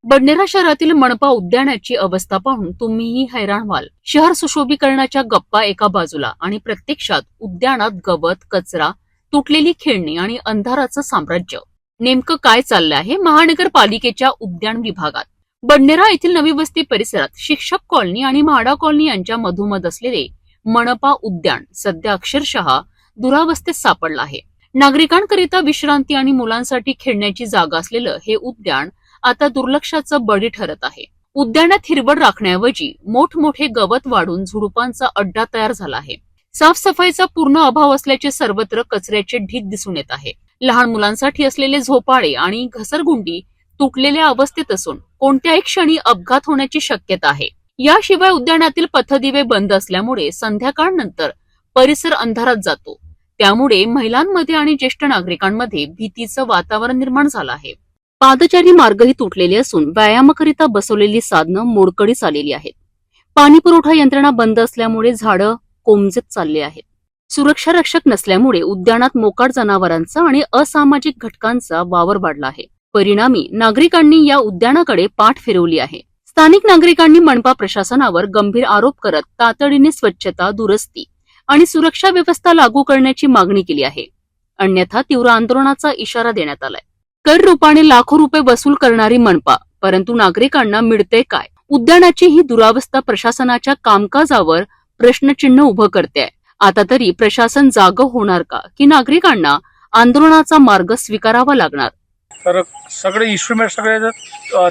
बडनेरा शहरातील मनपा उद्यानाची अवस्था पाहून तुम्हीही हैराण व्हाल. शहर सुशोभीकरणाच्या गप्पा एका बाजूला आणि प्रत्यक्षात उद्यानात गवत, कचरा, तुटलेली खेळणी आणि अंधाराचं साम्राज्य. नेमकं काय चाललं आहे महानगरपालिकेच्या उद्यान विभागात? बडनेरा येथील नवी वस्ती परिसरात शिक्षक कॉलनी आणि म्हाडा कॉलनी यांच्या मधोमध असलेले मनपा उद्यान सध्या अक्षरशः दुरावस्थेत सापडलं आहे. नागरिकांकरिता विश्रांती आणि मुलांसाठी खेळण्याची जागा असलेलं हे उद्यान आता दुर्लक्षाचं बळी ठरत आहे. उद्यानात हिरवळ राखण्याऐवजी मोठमोठे गवत वाढून झुडुपांचा अड्डा तयार झाला आहे. साफसफाईचा पूर्ण अभाव असल्याचे सर्वत्र कचऱ्याचे ढीग दिसून येत आहे. लहान मुलांसाठी असलेले झोपाळे आणि घसरगुंडी तुटलेल्या अवस्थेत असून कोणत्याही क्षणी अपघात होण्याची शक्यता आहे. याशिवाय उद्यानातील पथदिवे बंद असल्यामुळे संध्याकाळनंतर परिसर अंधारात जातो. त्यामुळे महिलांमध्ये आणि ज्येष्ठ नागरिकांमध्ये भीतीचं वातावरण निर्माण झालं आहे. पादचारी मार्गही तुटलेले असून व्यायामाकरिता बसवलेली साधनं मोडकळीस आलेली आहेत. पाणी पुरवठा यंत्रणा बंद असल्यामुळे झाडं कोमजत चालले आहेत. सुरक्षा रक्षक नसल्यामुळे उद्यानात मोकाट जनावरांचा आणि असामाजिक घटकांचा वावर वाढला आहे. परिणामी नागरिकांनी या उद्यानाकडे पाठ फिरवली आहे. स्थानिक नागरिकांनी मनपा प्रशासनावर गंभीर आरोप करत तातडीने स्वच्छता, दुरुस्ती आणि सुरक्षा व्यवस्था लागू करण्याची मागणी केली आहे. अन्यथा तीव्र आंदोलनाचा इशारा देण्यात आलाय. कर रूपाने लाखो रुपये वसूल करणारी मनपा, परंतु नागरिकांना मिळते काय? उद्यानाची ही दुरावस्था प्रशासनाच्या कामकाजावर प्रश्नचिन्ह उभं करते. आता तरी प्रशासन जागं होणार का की नागरिकांना आंदोलनाचा मार्ग स्वीकारावा लागणार? तर सगळे इन्स्ट्रुमेंट सगळे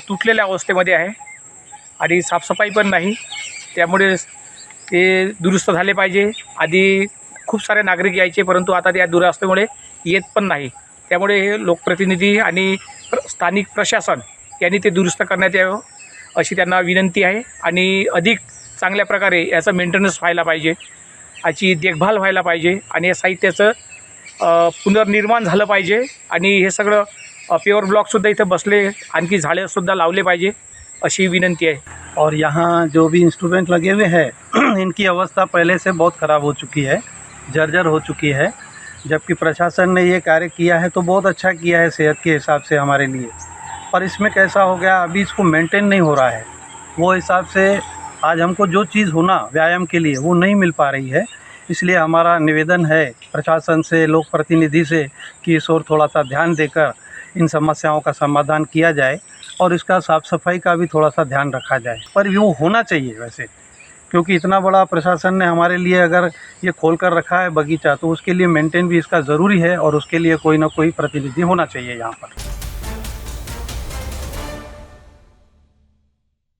तुटलेल्या अवस्थेमध्ये आहे आणि साफसफाई पण नाही. त्यामुळे ते दुरुस्त झाले पाहिजे. आधी खूप सारे नागरिक यायचे, परंतु आता त्या दुरावस्थेमुळे येत पण नाही. त्यामुळे हे लोकप्रतिनिधी आणि स्थानिक प्रशासन यांनी ते दुरुस्त करण्यात यावं अशी त्यांना विनंती आहे. आणि अधिक चांगल्या प्रकारे याचं मेंटेनन्स व्हायला पाहिजे, याची देखभाल व्हायला पाहिजे आणि या साहित्याचं पुनर्निर्माण झालं पाहिजे. आणि हे सगळं प्युअर ब्लॉकसुद्धा इथं बसले, आणखी झाडेसुद्धा लावले पाहिजे अशी विनंती आहे. और यहाँ जो भी इंस्ट्रूमेंट लगे हुए हैं इनकी अवस्था पहले से बहुत ख़राब हो चुकी है, जर्जर हो चुकी है. जबकि प्रशासन ने ये कार्य किया है तो बहुत अच्छा किया है सेहत के हिसाब से हमारे लिए. पर इसमें कैसा हो गया, अभी इसको मेंटेन नहीं हो रहा है. वो हिसाब से आज हमको जो चीज़ होना व्यायाम के लिए वो नहीं मिल पा रही है. इसलिए हमारा निवेदन है प्रशासन से, लोक प्रतिनिधि से कि इस ओर थोड़ा सा ध्यान देकर इन समस्याओं का समाधान किया जाए और इसका साफ़ सफाई का भी थोड़ा सा ध्यान रखा जाए. पर वो होना चाहिए वैसे, क्योंकि इतना बड़ा प्रशासन ने हमारे लिए अगर ये खोल कर रखा है बगीचा, तो उसके लिए मेंटेन भी इसका ज़रूरी है और उसके लिए कोई ना कोई प्रतिनिधि होना चाहिए यहाँ पर.